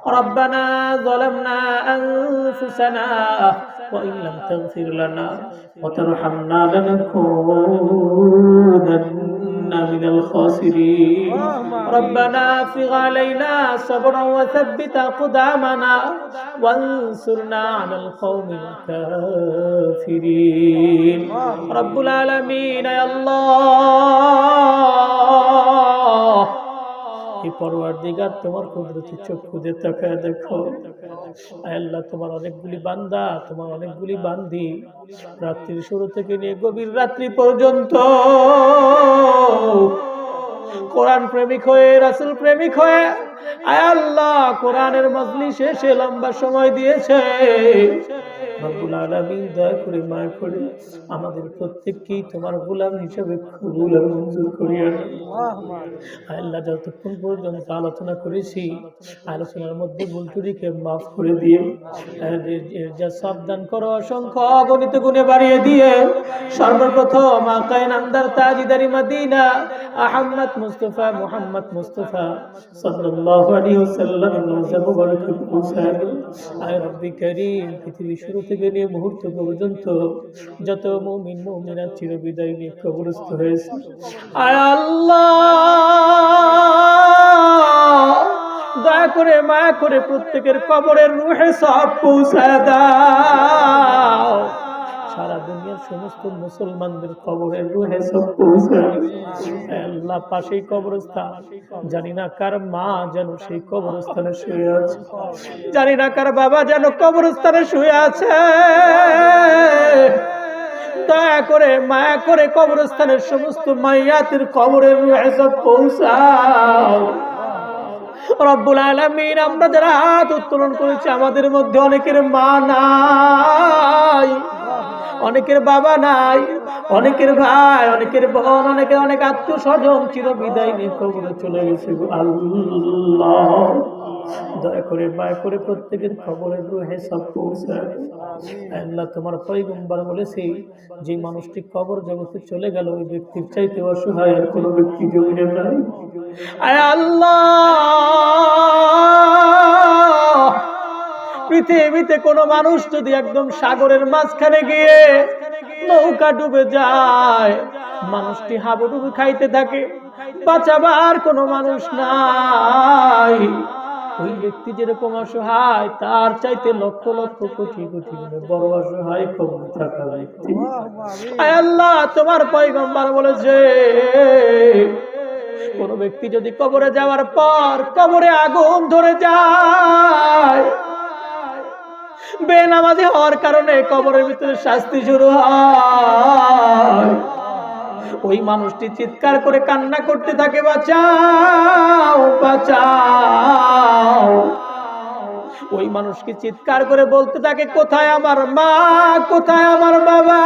ربنا ظلمنا أنفسنا وإن لم تغفر لنا وترحمنا لنكونن من الخاسرين ربنا افرغ علينا صبرا وثبت أقدامنا وانصرنا على القوم الكافرين رب العالمين يا الله পরওয়ারদিগার তোমার কুদরতি চক্ষু দিয়ে তাকায় দেখো আল্লাহ তোমার অনেকগুলি বান্দা তোমার অনেকগুলি বান্দি রাত্রির শুরু থেকে নিয়ে গভীর রাত্রি পর্যন্ত কোরআন প্রেমিক হয়ে রাসূল প্রেমিক হয়ে আয় আল্লাহ কোরআনের মজলিসে সে লম্বা সময় দিয়েছে রব্বুল আলামিন দয়া করে মায়া করে আমাদের প্রত্যেককেই তোমার গোলাম হিসেবে কবুল আর মঞ্জুর করিয়া নাও আল্লাহ যতক্ষণ পর্যন্ত আলোচনা করেছি আলোচনার মধ্যে ভুল ত্রুটিকে মাফ করে দিয়ে যা সাবধান করো অসংখ্য অগণিত গুণে বাড়িয়ে দিয়ে সর্বপ্রথম আকায়ে নামদার তাজদারি মদিনা আহমদ মুস্তাফা মুহাম্মদ মুস্তাফা সাল্লাল্লাহু আলাইহি ওয়াসাল্লাম রওজা মুবারকে পৌঁছায় আয় রব্বি কারীম পৃথিবী শুরু থেকে নিয়ে মুহূর্ত পর্যন্ত যত মুমিন মুমিনাত চিরবিদায় নিয়ে কবরস্থ হয়েছে আয় আল্লাহ দয়া করে মায়া করে প্রত্যেকের কবরের রূহে সওয়াব পৌঁছায় দাও সারা দুনিয়ার সমস্ত মুসলমানদের কবরের রূহে সওয়াব পৌঁছায় আল্লাহ পাশেই কবরস্থান জানি না কার মা যেন সেই কবরস্থানে শুয়ে আছে জানি না কার বাবা যেন কবরস্থানে শুয়ে আছে দয়া করে মায়া করে কবরস্থানের সমস্ত মাইয়াতের কবরের রূহে সওয়াব পৌঁছাও রব্বুল আলামিন আমরা যারা হাত উত্তোলন করেছি আমাদের মধ্যে অনেকের মা নাই অনেকের বাবা নাই অনেকের ভাই অনেকের বোন অনেকের অনেক আত্মীয় স্বজন চিরবিদায় নিয়ে কবরে চলে গেছে আল্লাহ দয়া করে মায়া করে প্রত্যেকের কবরের রূহে সওয়াব পৌঁছায় আল্লাহ তোমার পয়গম্বর বলেছে যে মানুষটি কবর জগতে চলে গেল ওই ব্যক্তির চাইতে অসহায় আর কোনো ব্যক্তি জমিনে নাই আয় আল্লাহ পৃথিবীতে কোনো মানুষ যদি একদম সাগরের মাঝখানে গিয়ে নৌকা ডুবে যায় মানুষটি হাবুডুবু খাইতে থাকে বাঁচাবার কোনো মানুষ নাই ওই ব্যক্তি যেরকম অসহায় তার চাইতে লক্ষ লক্ষ কোটি কোটি গুণে বড় অসহায় কবরে থাকা ব্যক্তি আয় আল্লাহ তোমার পয়গম্বর বলেছে কোন ব্যক্তি যদি কবরে যাওয়ার পর কবরে আগুন ধরে যায় বেনামাজি হওয়ার কারণে কবরের ভিতরে শাস্তি শুরু হয় ওই মানুষটি চিৎকার করে কান্না করতে থাকে বাঁচাও বাঁচাও ওই মানুষকে চিৎকার করে বলতে থাকে কোথায় আমার মা কোথায় আমার বাবা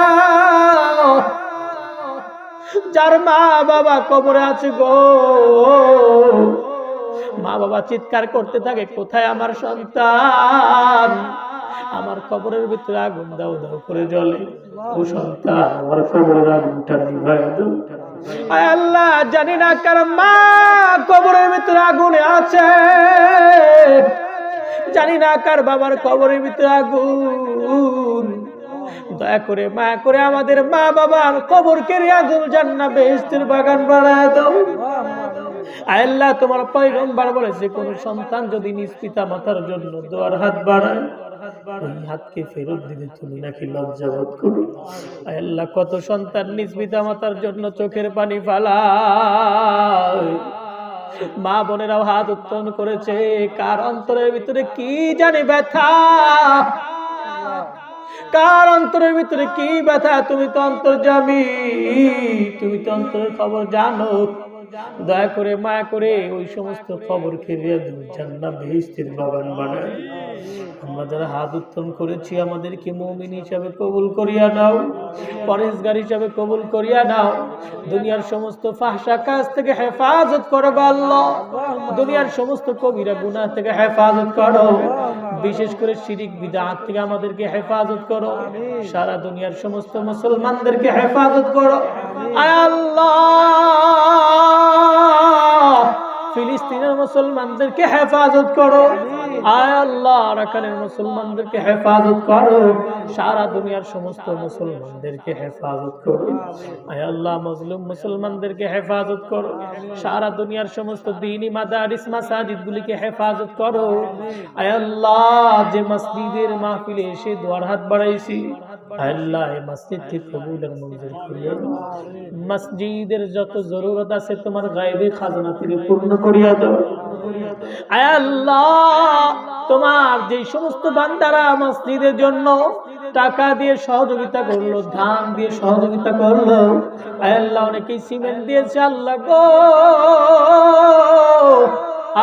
যার মা বাবা কবরে আছে গো মা বাবা চিৎকার করতে থাকে কোথায় আমার সন্তান আমার কবরের ভিতরে আগুন দাও দাও করে জ্বলে ও সন্তান আমার কবরের আগুনটা নিভাইয়া দাও আয় আল্লাহ জানি না কার মা কবরের ভিতরে আগুনে আছে জানি না কার বাবার কবরের ভিতরে আগুন দয়া করে মায়া করে আমাদের মা বাবার কবরকে রিয়াজুল জান্নাহ বেহেশতের বাগান বানায় দাও আয় আল্লাহ তোমার পয়গম্বর বলেছে কোন সন্তান যদি নিজ পিতা মাতার জন্য দোয়ার হাত বাড়ায় ওই হাতকে ফেরত দিতে তুমি নাকি লজ্জা বোধ করো আয় আল্লাহ কত সন্তান নিজ পিতা মাতার জন্য চোখের পানি ফালায় মা বোনেরাও হাত উত্তোলন করেছে কার অন্তরের ভিতরে কি জানি ব্যথা কার অন্তরের ভিতরে কি ব্যথা তুমি তো অন্তর্যামী তুমি তো অন্তরের খবর জানো দয়া করে মায়া করে ওই সমস্ত খবরকে রিয়াজুল জান্নাহ বেহেশতের বাগান বানায় আমরা যারা হাত উত্তোলন করেছি আমাদেরকে মুমিন হিসাবে কবুল করিয়া নাও পরেশগার হিসাবে কবুল করিয়া নাও দুনিয়ার সমস্ত ফাহশা কাজ থেকে হেফাজত করো আল্লাহ দুনিয়ার সমস্ত কবিরা গুনাহ থেকে হেফাজত করো বিশেষ করে শিরিক বিদআত থেকে আমাদেরকে হেফাজত করো সারা দুনিয়ার সমস্ত মুসলমানদেরকে হেফাজত করো আয় আল্লাহ ফিলিস্তিনের মুসলমানদেরকে হেফাজত করো আয় আল্লাহ আরাকানের মুসলমানদেরকে হেফাজত করো, সারা দুনিয়ার সমস্ত মুসলমানদেরকে হেফাজত করো। আয় আল্লাহ মজলুম মুসলমানদেরকে হেফাজত করো, সারা দুনিয়ার সমস্ত দ্বীনি মাদারিস মাসাজিদগুলিকে হেফাজত করো। আয় আল্লাহ যে মসজিদের মাহফিলে এসে দোয়ার হাত বাড়াইছি, আয় আল্লাহ এই মসজিদকে কবুল আর মঞ্জুর করিয়া দাও। মসজিদের যত জরুরত আছে তোমার গায়বী খাজানা থেকে পূর্ণ করিয়া দাও। আয় আল্লাহ তোমার যে সমস্ত বান্দারা মসজিদের জন্য টাকা দিয়ে সহযোগিতা করলো, ধান দিয়ে সহযোগিতা করলো, আয় আল্লাহ অনেকেই সিমেন্ট দিয়েছে আল্লাহ গো,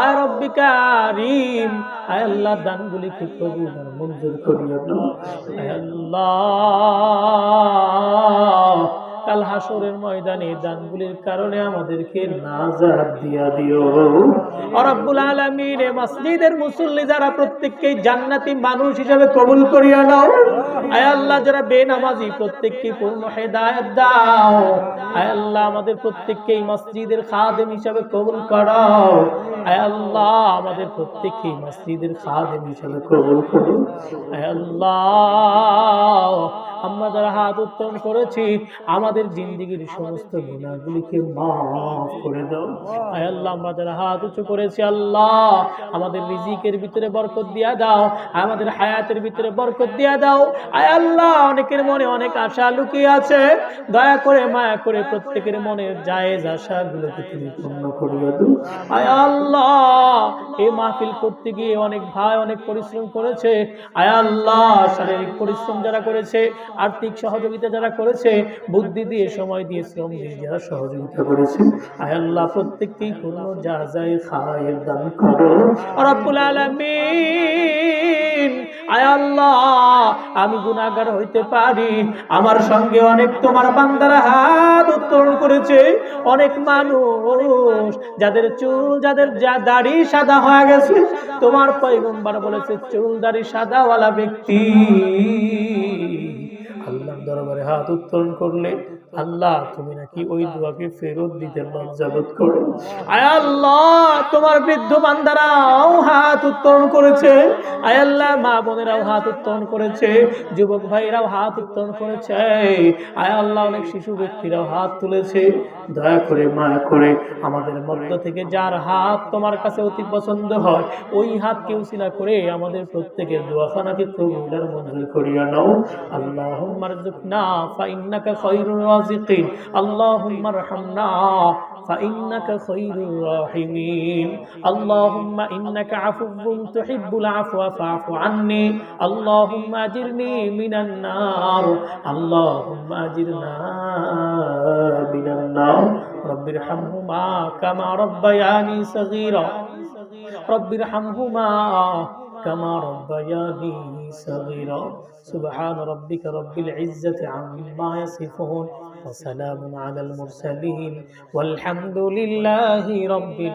আয় রব্বি কারীম, আয় আল্লাহ দানগুলিকে কবুল আর মঞ্জুর করিয়া দাও। আয় আল্লাহ কাল হাসরের ময়দানে দানগুলির কারণে আমাদেরকে নাজাত দিয়া দিও। রব্বুল আলামিন এই মসজিদের মুসল্লি যারা প্রত্যেককে জান্নাতি মানুষ হিসেবে কবুল করিয়া নাও। আয় আল্লাহ যারা বেনামাজি প্রত্যেককে পূর্ণ হেদায়েত দাও। আয় আল্লাহ আমাদের প্রত্যেককে মসজিদের খাদেম হিসেবে কবুল করো। আয় আল্লাহ আমাদের প্রত্যেককে মসজিদের খাদেম হিসেবে কবুল করো। আয় আল্লাহ আমরা যারা হাত উত্তোলন করেছি আমাদের জিন্দেগীর সমস্ত গুনাহগুলিকে মাফ করে দাও। আয় আল্লাহ আমরা যারা হাত উঁচু করেছি আল্লাহ আমাদের রিজিকের ভিতরে বরকত দিয়া দাও, আমাদের হায়াতের ভিতরে বরকত দিয়া দাও। আয় আল্লাহ অনেকের মনে অনেক আশা লুকিয়ে আছে, দয়া করে মায়া করে প্রত্যেকের মনের জায়েজ আশাগুলোকে তুমি পূর্ণ করিয়া দাও। আয় আল্লাহ এই মাহফিল করতে গিয়ে অনেক ভাই অনেক পরিশ্রম করেছে, আয় আল্লাহ শারীরিক পরিশ্রম যারা করেছে, আর্থিক সহযোগিতা যারা করেছে, বুদ্ধি দিয়ে সময় দিয়ে শ্রম দিয়ে যারা সহযোগিতা করেছে, আয় আল্লাহ প্রত্যেককেই পূর্ণ জাযায়ে খায়ের দান করো রব্বুল আলামিন। আয় আল্লাহ আমি গুনাহগার হইতে পারি, আমার সঙ্গে অনেক তোমার বান্দারা হাত উত্তোলন করেছে, অনেক মানুষ যাদের চুল যাদের দাড়ি সাদা হয়ে গেছে, তোমার পয়গম্বর বলেছে চুল দাড়ি সাদাওয়ালা ব্যক্তি আল্লাহর দরবারে হাত উত্তোলন করলে আল্লাহ তুমি নাকি ওই দোয়াকে ফেরত দিতে লজ্জাবোধ করো। আয় আল্লাহ তোমার বৃদ্ধ বান্দারাও হাত উত্তোলন করেছে, আয় আল্লাহ মা বোনেরাও হাত উত্তোলন করেছে, যুবক ভাইরাও হাত উত্তোলন করেছে, আয় আল্লাহ অনেক শিশু ব্যক্তিরাও হাত তুলেছে। দয়া করে মায়া করে আমাদের মধ্য থেকে যার হাত তোমার কাছে অতি পছন্দ হয় ওই হাতকে উসিলা করে আমাদের প্রত্যেকের দোয়াখানাকে কবুল আর মঞ্জুর করিয়া নাও। আল্লাহুম্মা রযুকনা ফাইন্নাকা খায়রুর রাযিকিন, আল্লাহুম্মা আরহামনা ফাইন্নাকা খায়রুর রাহিমিন, আল্লাহুম্মা ইন্নাকা আফুউন তুহিব্বুল আফওয়া ফাআফু আন্নি, আল্লাহুম্মা আজিরনি মিনান নার, আল্লাহুম্মা আজিরনা মিনান নার। রব্বিরহামহুমা কামা রাব্বায়ানি সগীরা, রব্বিরহামহুমা কামা রাব্বায়ানি সগীরা। সুবহান রাব্বিকা রাব্বিল ইজ্জাতি আম্মা ইয়াসিফুন ওয়া সালামুন আলাল মুরসালিন ওয়ালহামদুলিল্লাহি রাব্বিল